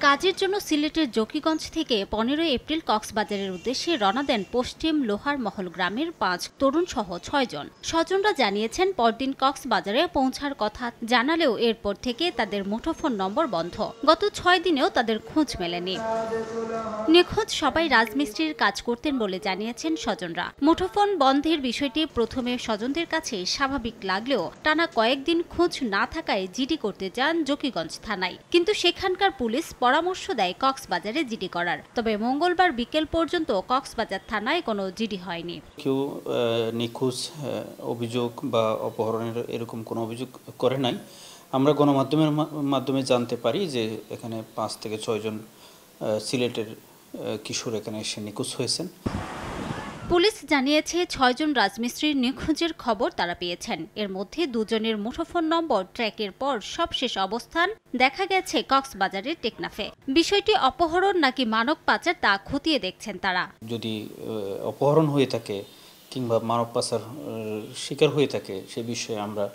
কাজের জন্য সিলেটের জকিগঞ্জ থেকে 15 এপ্রিল কক্সবাজারের উদ্দেশ্যে রওনা দেন পশ্চিম লোহার মহল গ্রামের 5 তরুণ সহ 6 জন। স্বজনরা জানিয়েছেন পরদিন কক্সবাজারে পৌঁছার কথা জানালেও এরপর থেকে তাদের মুঠোফোন নম্বর বন্ধ। গত 6 দিনেও তাদের খোঁজ মেলেনি। নিখোঁজ সবাই রাজমিস্ত্রির কাজ করতেন বলে জানিয়েছেন স্বজনরা। মুঠোফোন বন্ধের বিষয়টি প্রথমে স্বজনদের কাছে স্বাভাবিক লাগলেও টানা কয়েকদিন খোঁজ না থাকায় জিডি করতে যান জকিগঞ্জ থানায়, কিন্তু সেখানকার পুলিশ পরামর্শ দেয় কক্সবাজারে জিডি করার। তবে মঙ্গলবার বিকেল পর্যন্ত কক্সবাজার থানায় কোনো জিডি হয়নি। কেউ নিখোঁজ অভিযোগ বা অপহরণের এরকম কোনো অভিযোগ করে নাই। আমরা গণমাধ্যমের মাধ্যমে জানতে পারি যে এখানে 5 থেকে 6 জন সিলেটের কিশোর এখানে এসে নিখোঁজ হয়েছেন। পুলিশ জানিয়েছে 6 জন রাজমিস্ত্রির নিখোঁজের খবর তারা পেয়েছেন। এর মধ্যে 2 জনের মুঠোফোন নম্বর ট্র্যাকের পর সবশেষ অবস্থান দেখা গেছে কক্সবাজারের টেকনাফে। বিষয়টি অপহরণ নাকি মানব পাচার তা খতিয়ে দেখছেন তারা। যদি অপহরণ হয়ে থাকে কিংবা মানব পাচার শিকার হয়ে থাকে সে বিষয়ে আমরা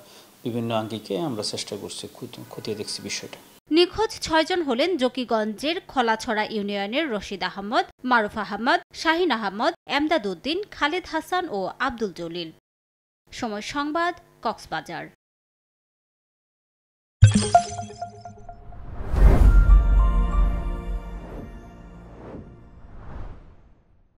বিভিন্ন আঙ্গিকে আমরা চেষ্টা করছি, খতিয়ে দেখছি বিষয়টা। নিখোঁজ 6 জন হলেন জকিগঞ্জের খোলাছড়া ইউনিয়নের রশিদ আহমদ, মারুফ আহমদ, শাহিন আহমদ, এমদাদ উদ্দিন, খালেদ হাসান ও আব্দুল জলিল। সময় সংবাদ, কক্সবাজার।